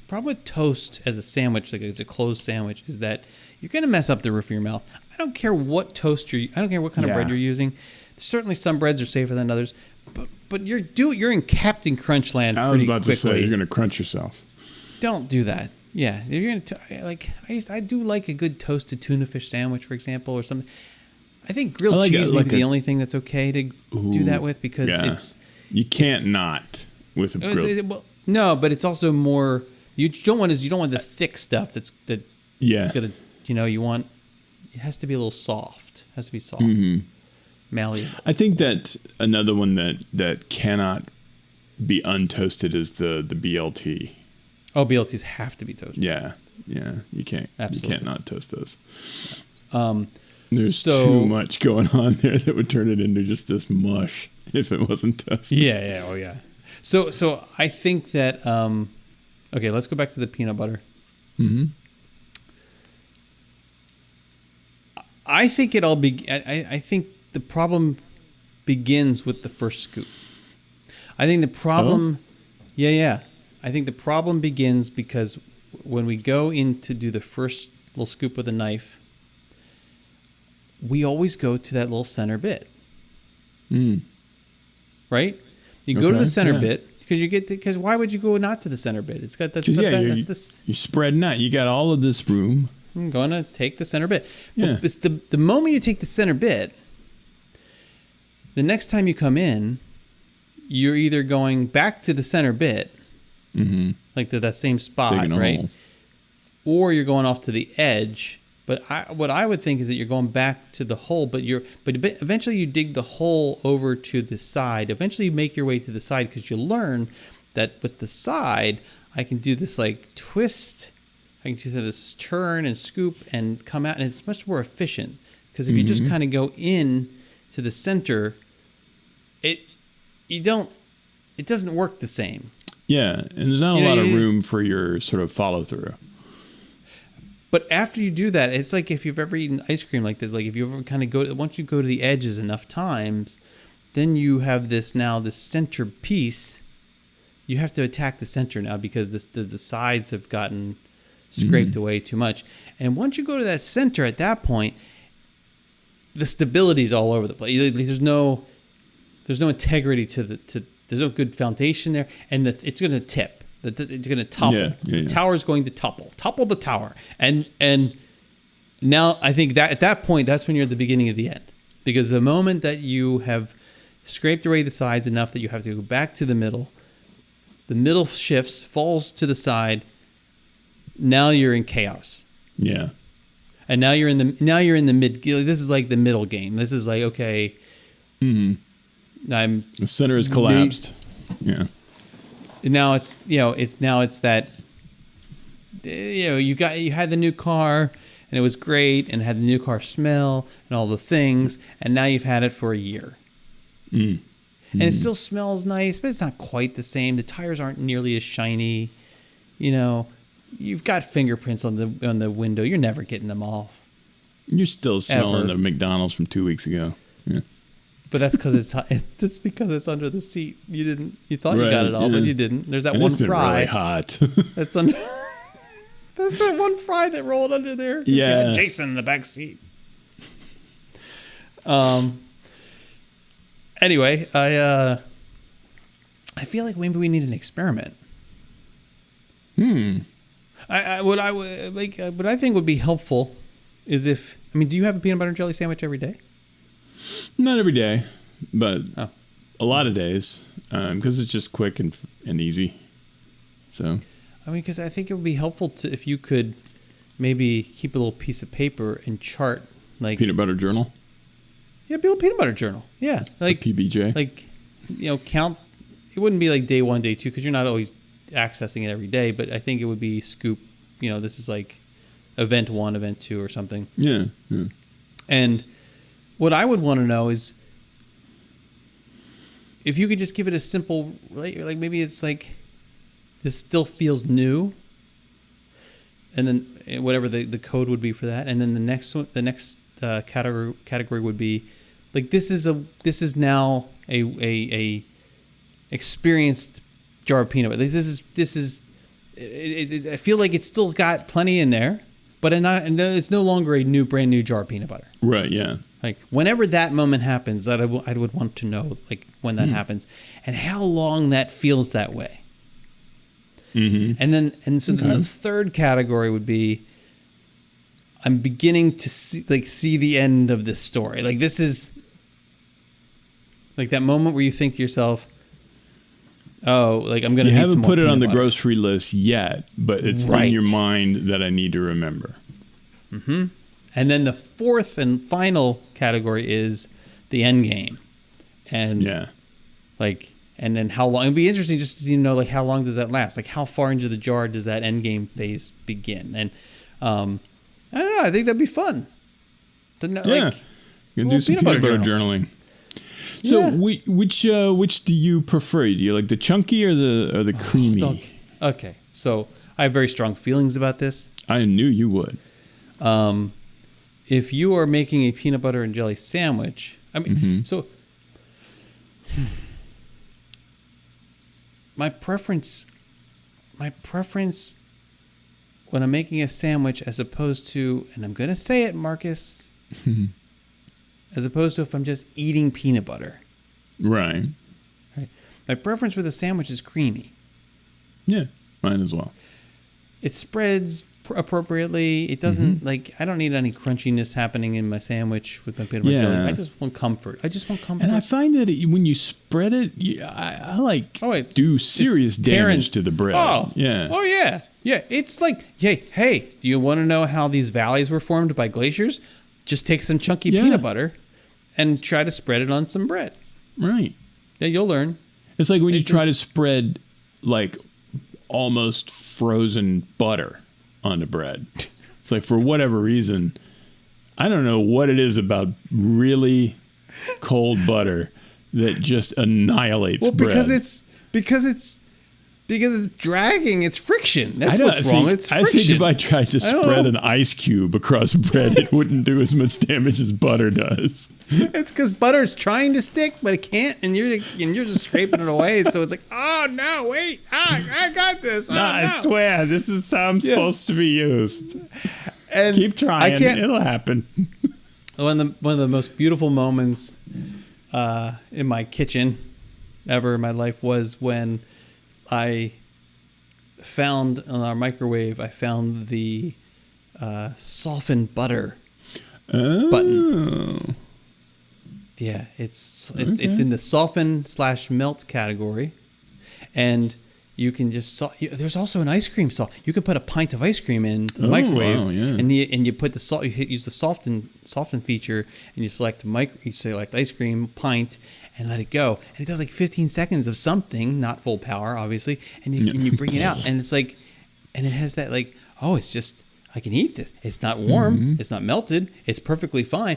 problem with toast as a sandwich, like as a closed sandwich, is that you're gonna mess up the roof of your mouth. I don't care what toast I don't care what kind of bread you're using. Certainly, some breads are safer than others, but you're in Captain Crunch land. I was about quickly. to say you're gonna crunch yourself. Don't do that. Yeah, if you're gonna I do like a good toasted tuna fish sandwich, for example, or something. I think grilled cheese may be the only thing that's okay to do that with because you can't not with a grilled. No, but it's also more. You don't want the thick stuff it's gonna you want. It has to be a little soft. It has to be soft, malleable. I think that another one that cannot be untoasted is the BLT. Oh, BLTs have to be toasted. Yeah, you can't. Absolutely. You can't not toast those. There's too much going on there that would turn it into just this mush if it wasn't toasted. Yeah, oh yeah. So I think that okay, let's go back to the peanut butter. Mm-hmm. I think I think the problem begins with the first scoop. I think the problem, I think the problem begins because when we go in to do the first little scoop with a knife, we always go to that little center bit. Right? You go to the center bit because why would you go not to the center bit? It's got you're spreading out. You got all of this room. I'm going to take the center bit. Yeah. But the moment you take the center bit, the next time you come in, you're either going back to the center bit, like that same spot, right? Hole. Or you're going off to the edge. But what I would think is that you're going back to the hole, but eventually you dig the hole over to the side. Eventually you make your way to the side because you learn that with the side, I can do this like twist. I can do this turn and scoop and come out, and it's much more efficient. Because if you just kind of go in to the center, it doesn't work the same. Yeah, and there's not a lot of room for your sort of follow through. But after you do that, it's like if you've ever eaten ice cream like this, like if you ever kind of once you go to the edges enough times, then you have this center piece. You have to attack the center now because the sides have gotten scraped away too much. And once you go to that center at that point, the stability is all over the place. There's no integrity there's no good foundation there, and it's going to tip. It's going to topple. The tower is going to topple the tower, and now I think that at that point that's when you're at the beginning of the end, because the moment that you have scraped away the sides enough that you have to go back to the middle shifts, falls to the side. Now you're in chaos. Yeah, and now you're in the mid. This is like the middle game. This is like okay. The center is collapsed. Yeah. Now it's that you had the new car and it was great and had the new car smell and all the things, and now you've had it for a year. And it still smells nice, but it's not quite the same. The tires aren't nearly as shiny. You've got fingerprints on the window. You're never getting them off. You're still smelling the McDonald's from 2 weeks ago. Yeah. But that's because it's because it's under the seat. You thought you got it all, but you didn't. There's that one fry. It's been really hot. That's under. That's that one fry that rolled under there. Yeah. You had Jason in the back seat. Anyway, I feel like maybe we need an experiment. What I think would be helpful is do you have a peanut butter and jelly sandwich every day? Not every day, but a lot of days, because it's just quick and easy. So, because I think it would be helpful if you could maybe keep a little piece of paper and chart like peanut butter journal. Yeah, be a peanut butter journal. Yeah, like a PBJ. Like count. It wouldn't be like day 1, day 2 because you're not always accessing it every day. But I think it would be scoop. This is like event 1, event 2, or something. Yeah. Yeah. And what I would want to know is if you could just give it a simple, like maybe it's like this still feels new, and then whatever the code would be for that, and then the next one, the next category would be like this is now a experienced jar of peanut butter. This is I feel like it's still got plenty in there, but it's no longer a brand new jar of peanut butter. Right. Yeah. Like whenever that moment happens, I would want to know like when that happens and how long that feels that way. Mm-hmm. And so the third category would be I'm beginning to see the end of this story. Like this is like that moment where you think to yourself, oh, like I'm gonna. You haven't put it on the grocery list yet, but it's right in your mind that I need to remember. Mm-hmm. And then the fourth and final category is the end game, and and then how long? It'd be interesting just to like how long does that last? Like how far into the jar does that end game phase begin? And I don't know. I think that'd be fun. To know, you can do some peanut butter journaling. So which do you prefer? Do you like the chunky or the creamy? Okay, so I have very strong feelings about this. I knew you would. If you are making a peanut butter and jelly sandwich, I mean, so my preference when I'm making a sandwich, as opposed to, and I'm gonna say it, Marcus. As opposed to if I'm just eating peanut butter. Right. My preference for the sandwich is creamy. Yeah, mine as well. It spreads appropriately. It doesn't, I don't need any crunchiness happening in my sandwich with my peanut butter jelly. I just want comfort. And I find that when you spread it, I do serious damage to the bread. Oh, yeah. Oh, yeah. Yeah, it's like, hey, do you want to know how these valleys were formed by glaciers? Just take some chunky peanut butter and try to spread it on some bread. Right. Yeah, you'll learn. It's like when you try to spread like almost frozen butter onto bread. It's like for whatever reason, I don't know what it is about really cold butter that just annihilates bread. Because it's dragging, it's friction. That's what's wrong. It's friction. I think if I tried to spread an ice cube across bread, it wouldn't do as much damage as butter does. It's because butter's trying to stick, but it can't, and you're just scraping it away. So it's like, oh no, wait, I got this. No, I swear, this is how I'm supposed to be used. And keep trying, it'll happen. One of the most beautiful moments in my kitchen ever in my life was when I found on our microwave, the softened butter button. Yeah, it's in the soften/melt category, and you can just there's also an ice cream salt. You can put a pint of ice cream in the microwave, and you put the salt. You use the soften feature, and you select ice cream pint. And let it go, and it does like 15 seconds of something, not full power, obviously, and you bring it out, and it's like, and it has that like, oh, it's just I can eat this. It's not warm, it's not melted, it's perfectly fine,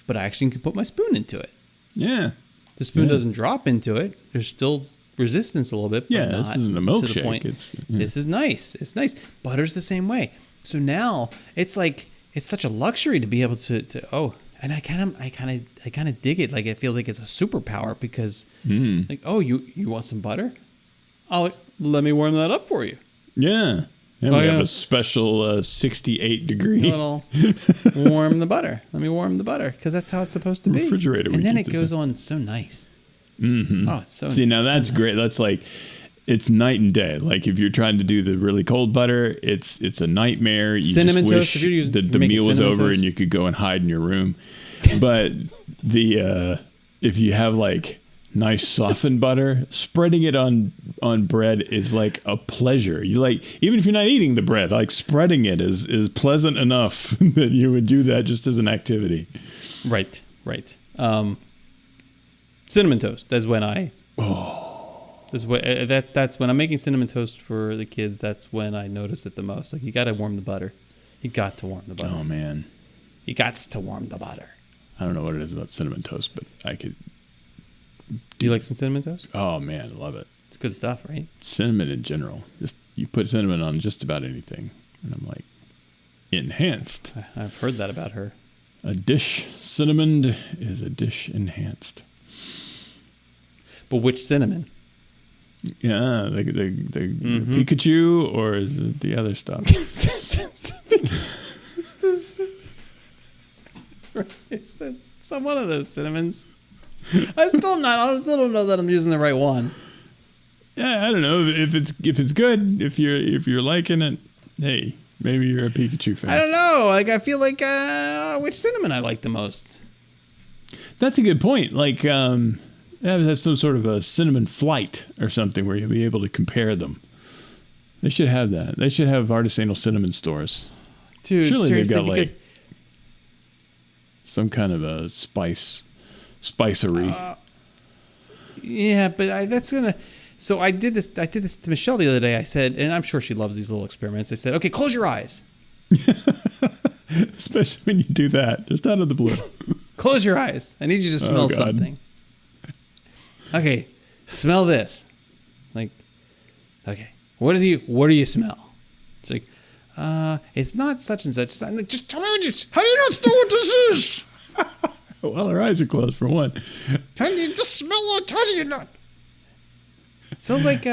but I actually can put my spoon into it. Yeah, the spoon doesn't drop into it. There's still resistance a little bit. But this isn't a milkshake. This is nice. It's nice. Butter's the same way. So now it's like it's such a luxury to be able to. And I kind of dig it. Like it feels like it's a superpower because, like, oh, you want some butter? Let me warm that up for you. Yeah. We have a special 68 degree. Warm the butter. Let me warm the butter because that's how it's supposed to be. Refrigerator. And then it goes on so nice. Mm-hmm. Oh, it's so. See, now that's great. That's like. It's night and day. Like if you're trying to do the really cold butter, it's a nightmare. You cinnamon just toast. wish the meal was over and you could go and hide in your room. But if you have like nice softened butter, spreading it on bread is like a pleasure. You like even if you're not eating the bread, like spreading it is pleasant enough that you would do that just as an activity. Right. Cinnamon toast. That's when I. That's when I'm making cinnamon toast for the kids. That's when I notice it the most. Like you got to warm the butter. You got to warm the butter. Oh man, You got to warm the butter. I don't know what it is about cinnamon toast, but I could. Do you like some cinnamon toast? Oh man, I love it. It's good stuff, right? Cinnamon in general. Just you put cinnamon on just about anything, and I'm like, enhanced. I've heard that about her. A dish cinnamoned is a dish enhanced. But which cinnamon? Yeah, the Pikachu, or is it the other stuff? It's some one of those cinnamons. I still don't know that I'm using the right one. Yeah, I don't know if it's good. If you're liking it, hey, maybe you're a Pikachu fan. I don't know. Like I feel like which cinnamon I like the most. That's a good point. Like have some sort of a cinnamon flight or something where you'll be able to compare them. They should have that. They should have artisanal cinnamon stores. Dude, surely they've got because, like some kind of a spicery. Yeah, but that's gonna. So I did this to Michelle the other day. I said, and I'm sure she loves these little experiments. I said, okay, close your eyes. Especially when you do that, just out of the blue. Close your eyes. I need you to smell something. Okay, smell this. Like, okay, what do you smell? It's like, it's not such and such. I'm like, just tell me how do you not know what this is? Well, her eyes are closed for one. How do you just smell it? How do you not? It smells like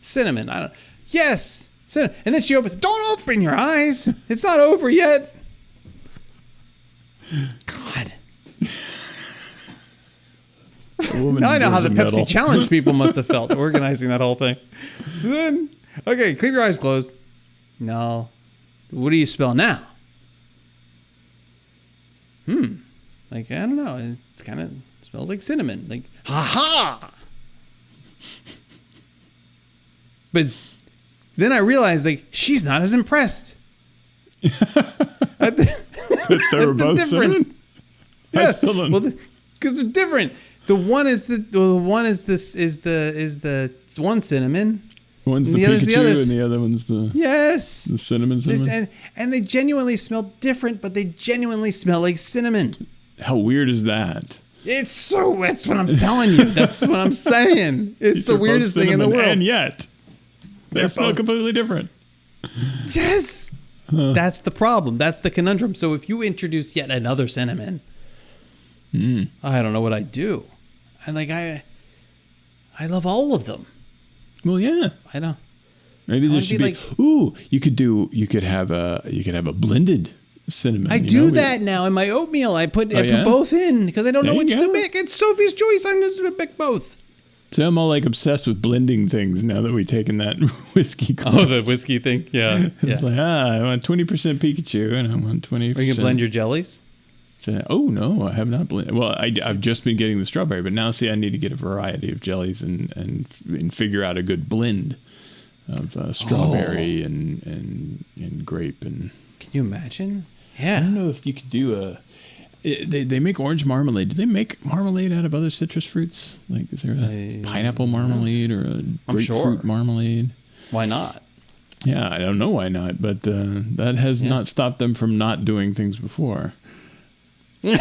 cinnamon. I don't. Yes, cinnamon. And then she opens. Don't open your eyes. It's not over yet. God. Now I know how the Pepsi Challenge people must have felt organizing that whole thing. So then, okay, keep your eyes closed. No. What do you smell now? Like, I don't know. It's kind of smells like cinnamon. Like, ha-ha! But then I realized, like, she's not as impressed. That they were both cinnamon? Yes. Well, because they're different. The one is the one cinnamon. One's the Pikachu and the other one's the the cinnamon. And they genuinely smell different, but they genuinely smell like cinnamon. How weird is that? That's what I'm telling you. That's what I'm saying. It's the weirdest thing in the world. And yet, they smell completely different. Yes. That's the problem. That's the conundrum. So if you introduce yet another cinnamon, I don't know what I'd do. And like I love all of them. Well, yeah. I know. Maybe there should be like, you could have a blended cinnamon. I do that now in my oatmeal. I put both in because I don't know which to make. It's Sophie's choice. I'm just going to pick both. So I'm all like obsessed with blending things now that we've taken that whiskey course. Oh, the whiskey thing? Yeah. It's like, I want 20% Pikachu and I want 20%. Are you going to blend your jellies? So, no, I have not blended. Well, I've just been getting the strawberry, but now I need to get a variety of jellies and figure out a good blend of strawberry and grape. And can you imagine? Yeah. I don't know if you could do they make orange marmalade. Do they make marmalade out of other citrus fruits? Like, is there a pineapple marmalade or a grapefruit marmalade? Why not? Yeah, I don't know why not, but that has not stopped them from not doing things before. I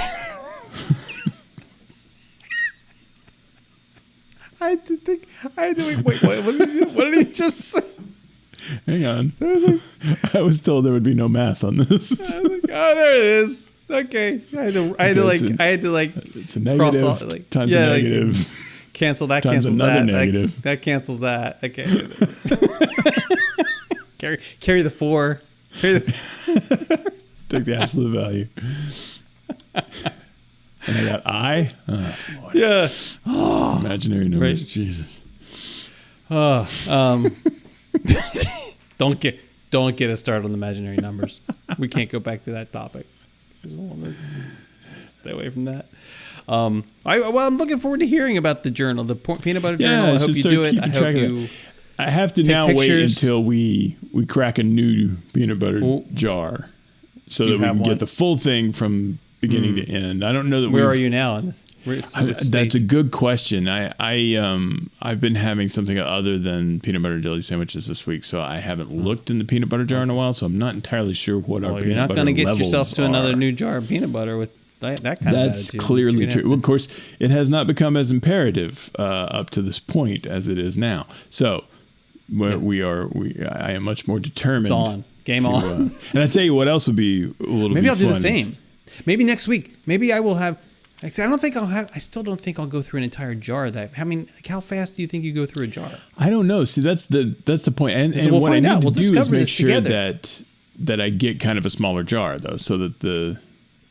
had to think. Wait, what did he just say? Hang on. I was told there would be no math on this. I was like, oh, there it is. Okay. I had to it's a negative off, times a negative. Cancel that, times cancels another that. Negative. That cancels that. Okay. carry the 4. Take the absolute value. And I got I. Oh, Lord. Yeah. Imaginary numbers. Right. Jesus. Don't get us started on the imaginary numbers. We can't go back to that topic. Stay away from that. I'm looking forward to hearing about the journal, the peanut butter journal. I hope you do it. I have to now wait until we crack a new peanut butter jar so that we can get the full thing from beginning to end. I don't know that. Where are you now in this? That's a good question. I've been having something other than peanut butter jelly sandwiches this week, so I haven't looked in the peanut butter jar in a while. So I'm not entirely sure what our peanut butter levels are. You're not going to get yourself to another new jar of peanut butter with that kind of attitude. That's clearly true. Well, of course, it has not become as imperative up to this point as it is now. So I am much more determined. It's on. Game on. And I tell you what else would be a little. Maybe I'll do the same. Maybe next week. Maybe I will have. I still don't think I'll go through an entire jar of that. I mean, how fast do you think you go through a jar? I don't know. See, that's the point. And what I need to do is make sure that I get kind of a smaller jar, though, so that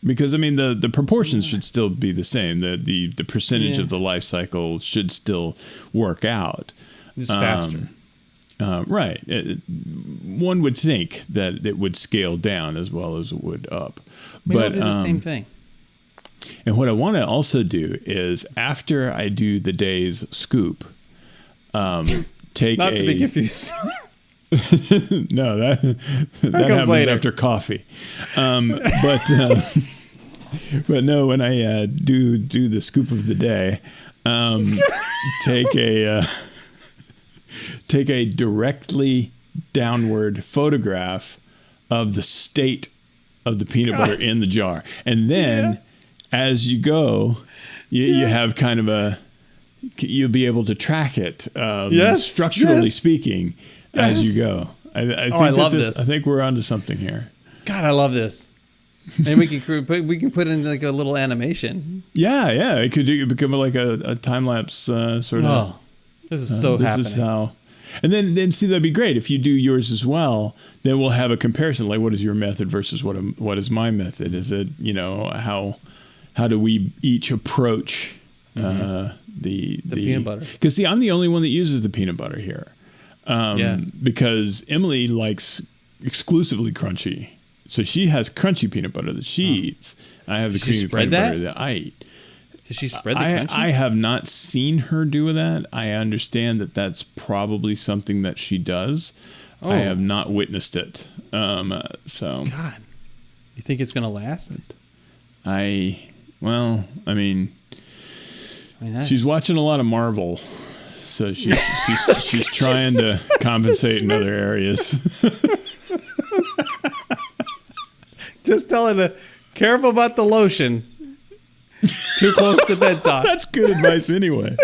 because I mean the proportions should still be the same. The percentage of the life cycle should still work out. Just faster. Right. One would think that it would scale down as well as it would up. Maybe I'll do the same thing. And what I want to also do is, after I do the day's scoop, take Not to be confused. No, that happens later. After coffee. But no, when I do the scoop of the day, take a directly downward photograph of the state of the peanut butter in the jar, and then. As you go, you have kind of you'll be able to track it, structurally speaking, as you go. I love this. I think we're onto something here. God, I love this. And we can put in like a little animation. Yeah. It could become like a time lapse sort of. Oh, this is so happening. This is how. And then see, that'd be great if you do yours as well. Then we'll have a comparison. Like, what is your method versus what is my method? Is it how do we each approach the peanut butter? Because see, I'm the only one that uses the peanut butter here. Because Emily likes exclusively crunchy, so she has crunchy peanut butter that she eats. I have the creamy peanut butter that I eat. Does she spread the crunchy? I have not seen her do that. I understand that that's probably something that she does. I have not witnessed it. So God, you think it's gonna last? She's watching a lot of Marvel, so she's trying to compensate in other areas. Just tell her to careful about the lotion. Too close to bedtime. That's good advice anyway.